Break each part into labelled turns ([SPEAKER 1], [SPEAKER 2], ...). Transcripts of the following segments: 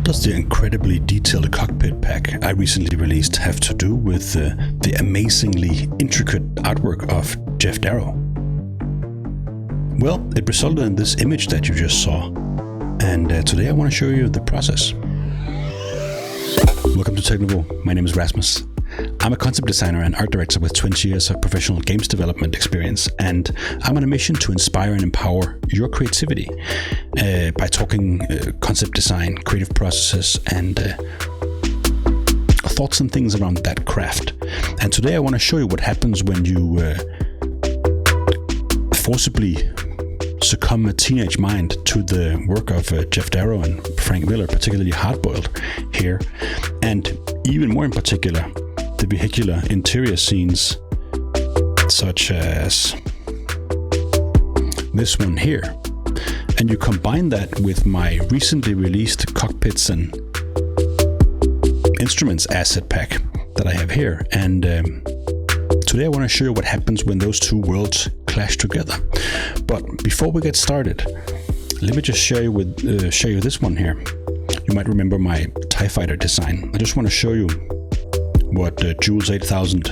[SPEAKER 1] What does the incredibly detailed cockpit pack I recently released have to do with the amazingly intricate artwork of Jeff Darrow? Well, it resulted in this image that you just saw, and today I want to show you the process. Welcome to Technouveau. My name is Rasmus. I'm a concept designer and art director with 20 years of professional games development experience, and I'm on a mission to inspire and empower your creativity by talking concept design, creative processes, and thoughts and things around that craft. And today I want to show you what happens when you forcibly succumb a teenage mind to the work of Jeff Darrow and Frank Miller, particularly Hardboiled here, and even more in particular, the vehicular interior scenes, such as this one here. And you combine that with my recently released Cockpits and Instruments Asset pack that I have here. And today I want to show you what happens when those two worlds clash together. But before we get started, let me just show you this one here. You might remember my TIE Fighter design. I just want to show you what Jules 8000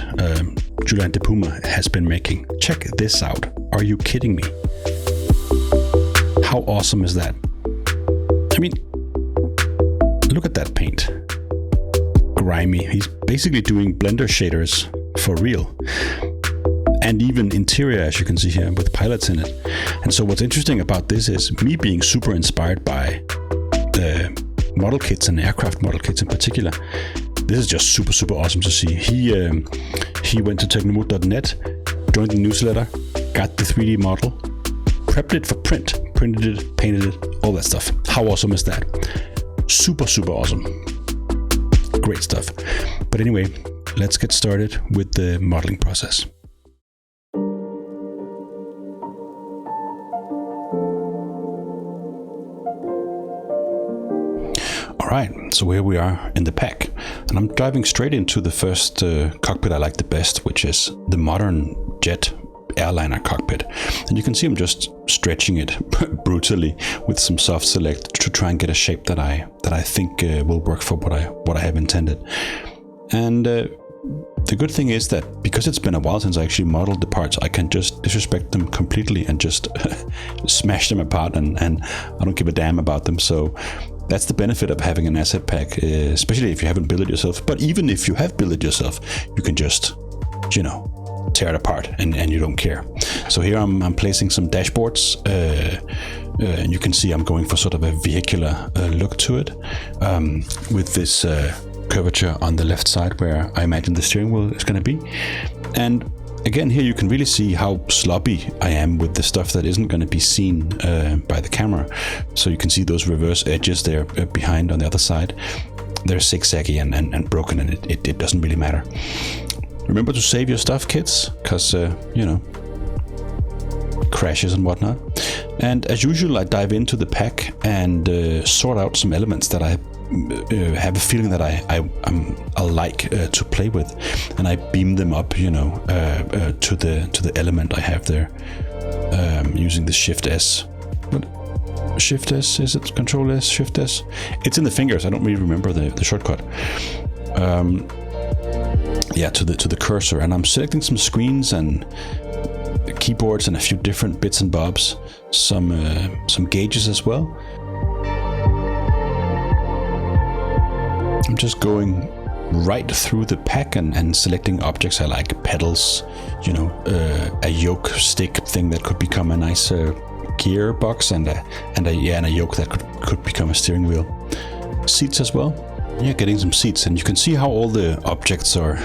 [SPEAKER 1] Julian De Puma has been making. Check this out. Are you kidding me? How awesome is that? I mean, look at that paint. Grimy. He's basically doing Blender shaders for real. And even interior, as you can see here, with pilots in it. And so what's interesting about this is me being super inspired by the model kits and aircraft model kits in particular. This is just super, super awesome to see. He went to technouveau.net, joined the newsletter, got the 3D model, prepped it for print, printed it, painted it, all that stuff. How awesome is that? Super, super awesome. Great stuff. But anyway, let's get started with the modeling process. Alright, so here we are in the pack, and I'm diving straight into the first cockpit I like the best, which is the modern jet airliner cockpit. And you can see I'm just stretching it brutally with some soft select to try and get a shape that I think will work for what I have intended. And the good thing is that because it's been a while since I actually modeled the parts, I can just disrespect them completely and just smash them apart, and I don't give a damn about them. So that's the benefit of having an asset pack, especially if you haven't built it yourself. But even if you have built it yourself, you can just, tear it apart and you don't care. So here I'm placing some dashboards, and you can see I'm going for sort of a vehicular look to it, with this curvature on the left side where I imagine the steering wheel is going to be. And again, here you can really see how sloppy I am with the stuff that isn't going to be seen by the camera. So you can see those reverse edges there behind on the other side. They're zigzaggy and broken, and it doesn't really matter. Remember to save your stuff, kids, because, crashes and whatnot. And as usual, I dive into the pack and sort out some elements that I have a feeling that I like to play with, and I beam them up, to the element I have there, using the Shift S. What? Shift S? Is it Control S? Shift S? It's in the fingers. I don't really remember the shortcut. To the cursor, and I'm selecting some screens and keyboards and a few different bits and bobs, some gauges as well. I'm just going right through the pack and selecting objects I like. Pedals, a yoke stick thing that could become a nice gearbox, and a yoke that could become a steering wheel. Seats as well. Yeah, getting some seats, and you can see how all the objects are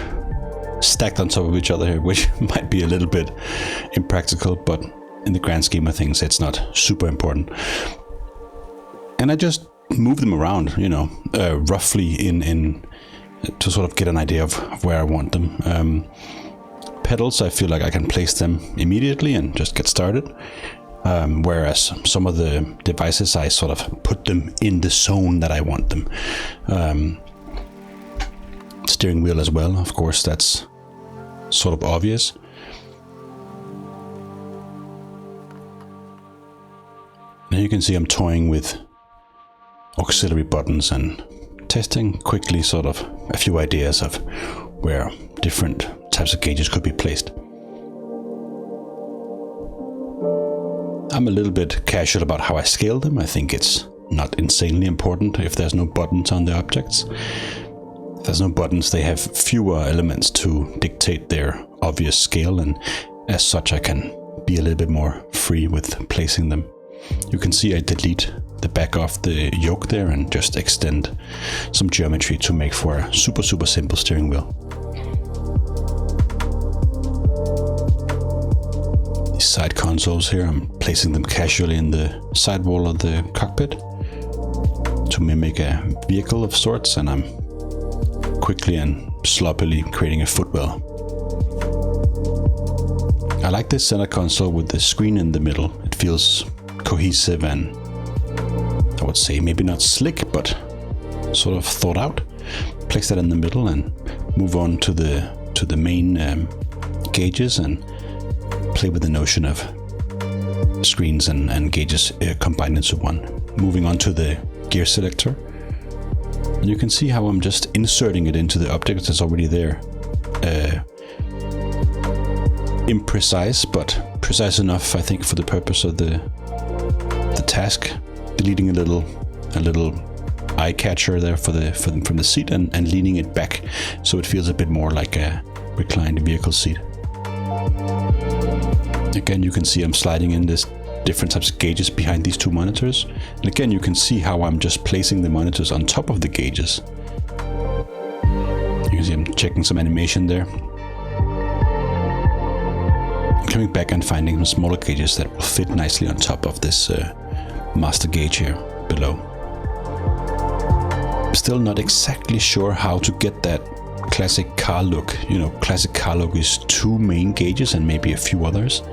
[SPEAKER 1] stacked on top of each other here, which might be a little bit impractical, but in the grand scheme of things, it's not super important. And I just move them around, roughly in to sort of get an idea of where I want them. Pedals, I feel like I can place them immediately and just get started. Whereas some of the devices, I sort of put them in the zone that I want them. Steering wheel as well, of course, that's sort of obvious. Now you can see I'm toying with auxiliary buttons and testing quickly sort of a few ideas of where different types of gauges could be placed. I'm a little bit casual about how I scale them. I think it's not insanely important if there's no buttons on the objects. If there's no buttons, they have fewer elements to dictate their obvious scale, and as such I can be a little bit more free with placing them. You can see I delete the back of the yoke there and just extend some geometry to make for a super simple steering wheel. These side consoles here, I'm placing them casually in the sidewall of the cockpit to mimic a vehicle of sorts, and I'm quickly and sloppily creating a footwell. I like this center console with the screen in the middle. It feels cohesive and, I would say, maybe not slick, but sort of thought out. Place that in the middle and move on to the main gauges and play with the notion of screens and gauges combined into one. Moving on to the gear selector. And you can see how I'm just inserting it into the object that's already there. Imprecise, but precise enough, I think, for the purpose of the task. Deleting a little eye catcher there from the seat and leaning it back so it feels a bit more like a reclined vehicle seat. Again, you can see I'm sliding in this different types of gauges behind these two monitors. And again, you can see how I'm just placing the monitors on top of the gauges. You can see I'm checking some animation there. Coming back and finding some smaller gauges that will fit nicely on top of this master gauge here below. Still not exactly sure how to get that classic car look. You know, classic car look is two main gauges and maybe a few others.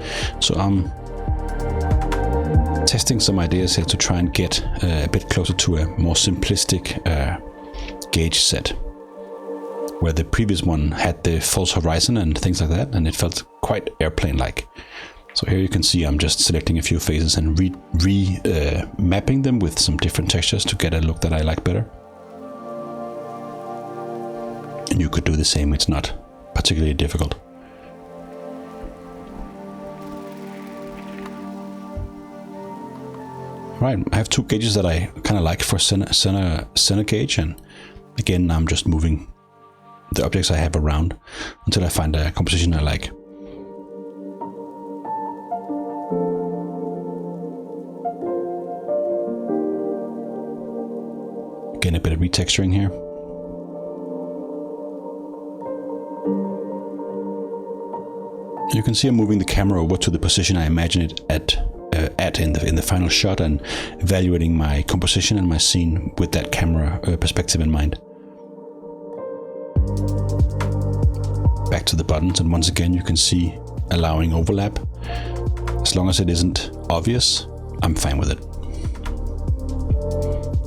[SPEAKER 1] So I'm testing some ideas here to try and get a bit closer to a more simplistic gauge set, where the previous one had the false horizon and things like that, and it felt quite airplane-like. So here you can see I'm just selecting a few faces and mapping them with some different textures to get a look that I like better. And you could do the same, it's not particularly difficult. Right, I have two gauges that I kind of like for center gauge, and again I'm just moving the objects I have around until I find a composition I like. Again, a bit of retexturing here. You can see I'm moving the camera over to the position I imagine it at in the final shot, and evaluating my composition and my scene with that camera perspective in mind. Back to the buttons, and once again you can see allowing overlap. As long as it isn't obvious, I'm fine with it.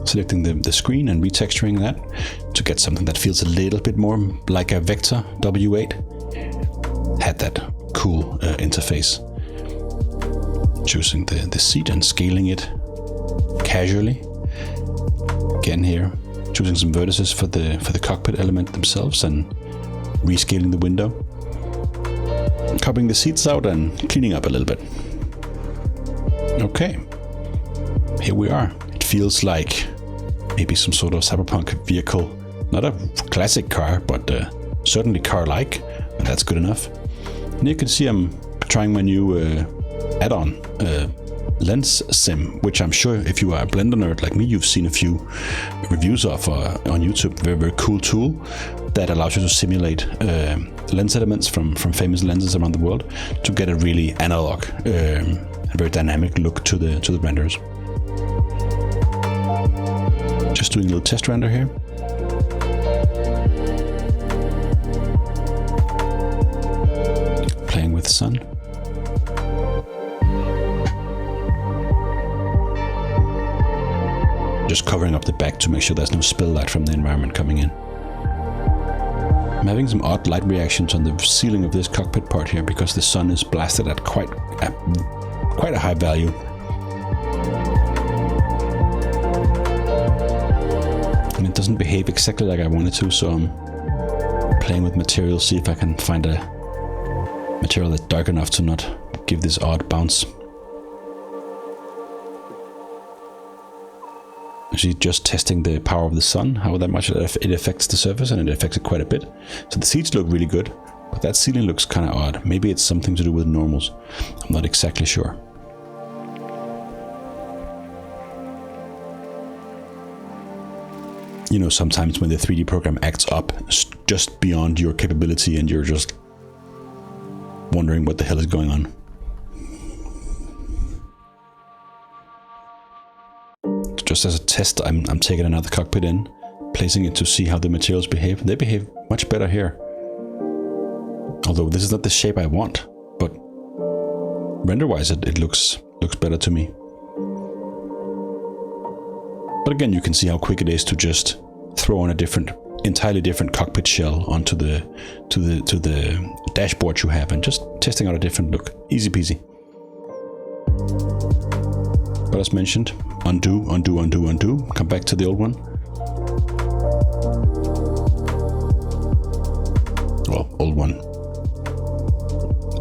[SPEAKER 1] Selecting the screen and retexturing that to get something that feels a little bit more like a vector W8. Had that cool interface. Choosing the seat and scaling it casually. Again here, choosing some vertices for the cockpit element themselves and rescaling the window. Copying the seats out and cleaning up a little bit. Okay, here we are. It feels like maybe some sort of cyberpunk vehicle. Not a classic car, but certainly car-like, and that's good enough. And you can see I'm trying my new add-on, Lens Sim, which I'm sure if you are a Blender nerd like me, you've seen a few reviews of on YouTube. Very cool tool that allows you to simulate lens elements from famous lenses around the world to get a really analog, very dynamic look to the renders. Just doing a little test render here. Playing with sun. Just covering up the back to make sure there's no spill light from the environment coming in. I'm having some odd light reactions on the ceiling of this cockpit part here because the sun is blasted at quite a high value. And it doesn't behave exactly like I want it to, so I'm playing with materials, see if I can find a material that's dark enough to not give this odd bounce. Actually, just testing the power of the sun, how that much it affects the surface, and it affects it quite a bit. So the seats look really good, but that ceiling looks kind of odd. Maybe it's something to do with normals. I'm not exactly sure. You know, sometimes when the 3D program acts up just beyond your capability and you're just wondering what the hell is going on. Just as a test, I'm taking another cockpit in, placing it to see how the materials behave. They behave much better here. Although this is not the shape I want, but render-wise it looks better to me. But again, you can see how quick it is to just throw on a entirely different cockpit shell onto the dashboard you have, and just testing out a different look. Easy peasy. But as mentioned, undo, undo, undo, undo. Come back to the old one. Well, old one.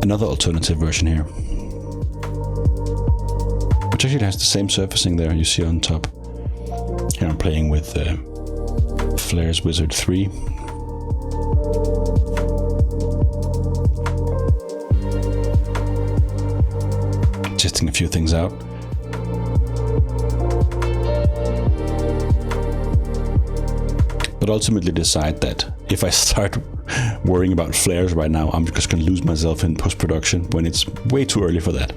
[SPEAKER 1] Another alternative version here, which actually has the same surfacing there you see on top. Here I'm playing with Flair's Wizard 3. Testing a few things out. But ultimately decide that if I start worrying about flares right now, I'm just going to lose myself in post-production when it's way too early for that.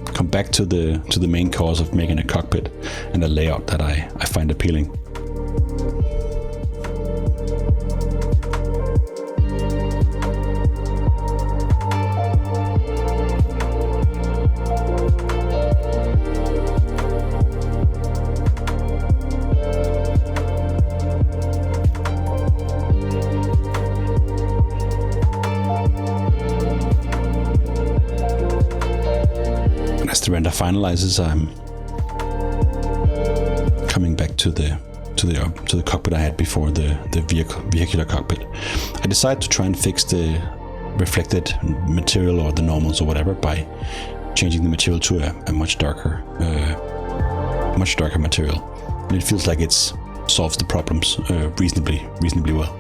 [SPEAKER 1] Come back to the main cause of making a cockpit and a layout that I find appealing. As the render finalizes, I'm coming back to the cockpit I had before, the vehicular cockpit. I decided to try and fix the reflected material or the normals or whatever by changing the material to a much darker material, and it feels like it's solves the problems reasonably well.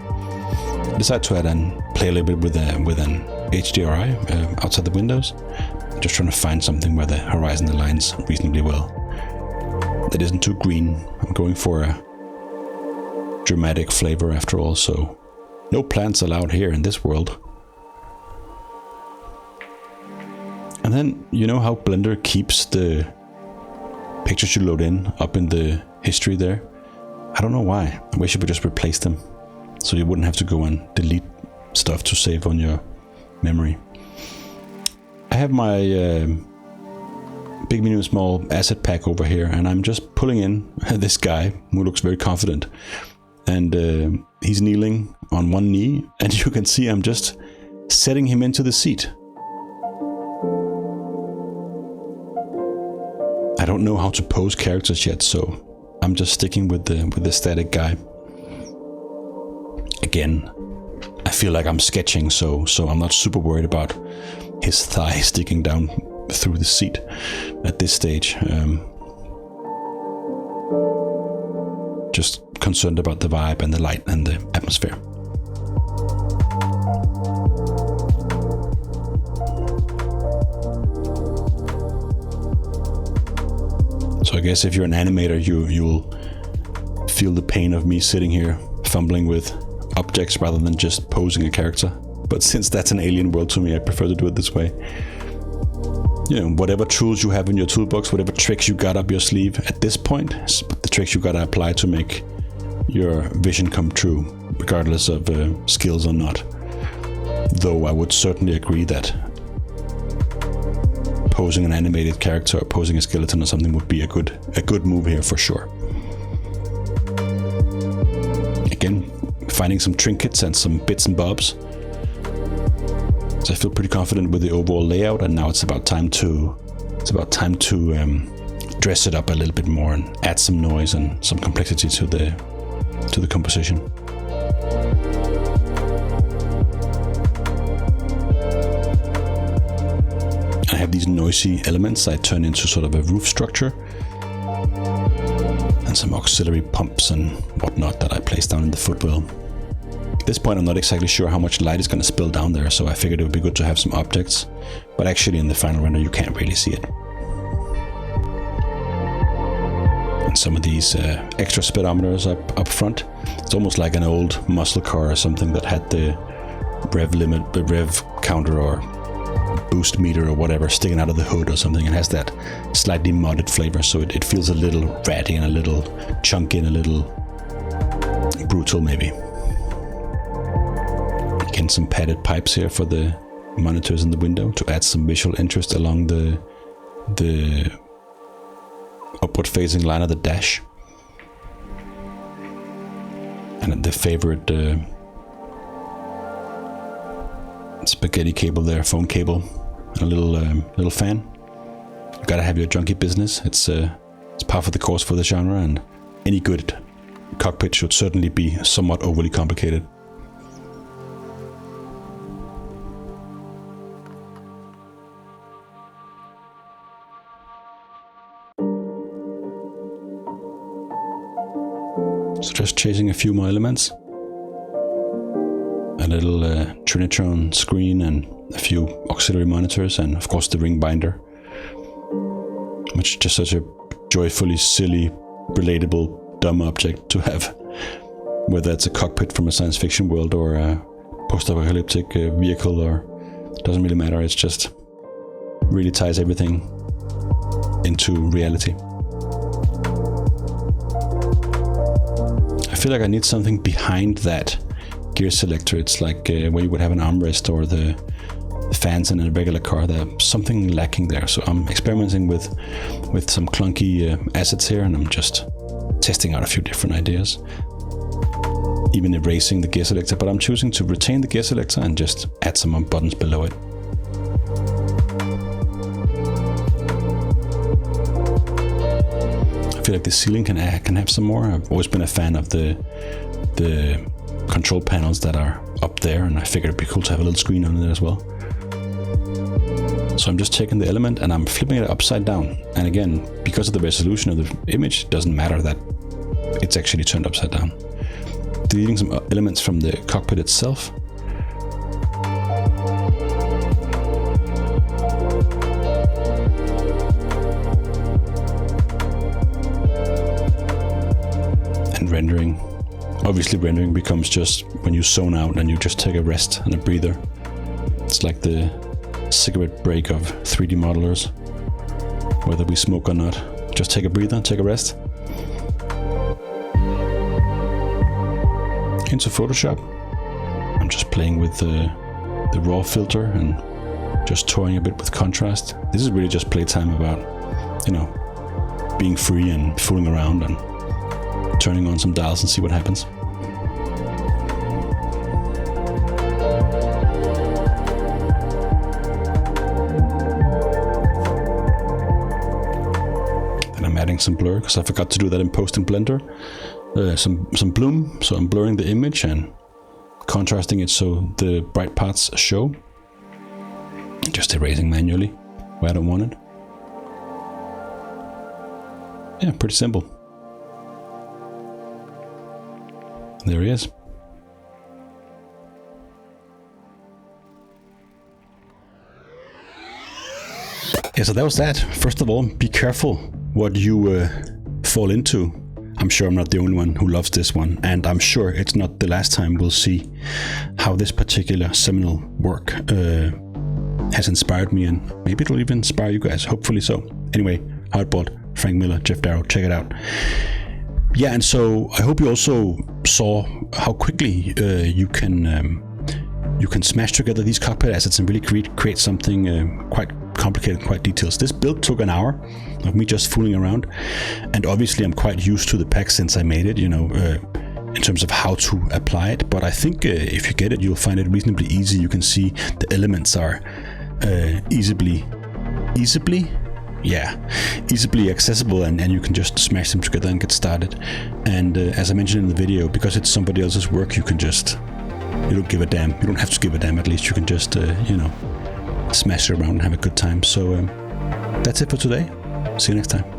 [SPEAKER 1] I decided to add and play a little bit with an HDRI outside the windows. Just trying to find something where the horizon aligns reasonably well. That isn't too green. I'm going for a dramatic flavor after all, so no plants allowed here in this world. And then, you know how Blender keeps the pictures you load in up in the history there? I don't know why. I wish you would just replace them, so you wouldn't have to go and delete stuff to save on your memory. I have my big, medium, small asset pack over here, and I'm just pulling in this guy who looks very confident, and he's kneeling on one knee, and you can see I'm just setting him into the seat. I don't know how to pose characters yet, so I'm just sticking with the static guy. Again, I feel like I'm sketching, so I'm not super worried about his thigh sticking down through the seat at this stage. Just concerned about the vibe and the light and the atmosphere. So I guess if you're an animator, you'll feel the pain of me sitting here fumbling with objects rather than just posing a character. But since that's an alien world to me, I prefer to do it this way. You know, whatever tools you have in your toolbox, whatever tricks you got up your sleeve at this point, the tricks you gotta apply to make your vision come true, regardless of skills or not. Though I would certainly agree that posing an animated character or posing a skeleton or something would be a good move here for sure. Again, finding some trinkets and some bits and bobs. So I feel pretty confident with the overall layout, and now it's about time to dress it up a little bit more and add some noise and some complexity to to the composition. I have these noisy elements I turn into sort of a roof structure, and some auxiliary pumps and whatnot that I place down in the footwell. At this point I'm not exactly sure how much light is going to spill down there, so I figured it would be good to have some objects, but actually in the final render you can't really see it. And some of these extra speedometers up front, it's almost like an old muscle car or something that had the rev limit, the rev counter or boost meter or whatever sticking out of the hood or something. It has that slightly modded flavor, so it feels a little ratty and a little chunky and a little brutal maybe. Again, some padded pipes here for the monitors in the window to add some visual interest along the upward facing line of the dash. And the favorite spaghetti cable there, phone cable, and a little fan. You gotta have your junky business. It's par for the course for the genre, and any good cockpit should certainly be somewhat overly complicated. So just chasing a few more elements. A little Trinitron screen and a few auxiliary monitors, and of course the ring binder. Which is just such a joyfully silly, relatable, dumb object to have. Whether it's a cockpit from a science fiction world or a post-apocalyptic vehicle, or it doesn't really matter. It's just really ties everything into reality. I feel like I need something behind that gear selector. It's like where you would have an armrest or the fans in a regular car. There's something lacking there, so I'm experimenting with some clunky assets here, and I'm just testing out a few different ideas, even erasing the gear selector, but I'm choosing to retain the gear selector and just add some more buttons below it. I feel like the ceiling can have some more. I've always been a fan of the control panels that are up there, and I figured it'd be cool to have a little screen on it as well. So I'm just taking the element and I'm flipping it upside down. And again, because of the resolution of the image, it doesn't matter that it's actually turned upside down. Deleting some elements from the cockpit itself. And rendering. Obviously rendering becomes just when you zone out and you just take a rest and a breather. It's like the cigarette break of 3D modelers. Whether we smoke or not, just take a breather, take a rest. Into Photoshop, I'm just playing with the raw filter and just toying a bit with contrast. This is really just playtime about, being free and fooling around and turning on some dials and see what happens. Adding some blur because I forgot to do that in post in Blender. Some bloom, so I'm blurring the image and contrasting it so the bright parts show. Just erasing manually where I don't want it. Yeah, pretty simple. There he is. Yeah, so that was that. First of all, be careful what you fall into. I'm sure I'm not the only one who loves this one, and I'm sure it's not the last time we'll see how this particular seminal work has inspired me, and maybe it'll even inspire you guys, hopefully so. Anyway, Hardboard, Frank Miller, Jeff Darrow, check it out. Yeah, and so I hope you also saw how quickly you can smash together these cockpit assets and really create something quite complicated, quite detailed. This build took an hour of me just fooling around, and obviously I'm quite used to the pack since I made it, in terms of how to apply it, but I think if you get it, you'll find it reasonably easy. You can see the elements are easily yeah, easily accessible, and you can just smash them together and get started. And as I mentioned in the video, because it's somebody else's work, you don't give a damn. You don't have to give a damn. At least you can just smash it around and have a good time. So that's it for today. See you next time.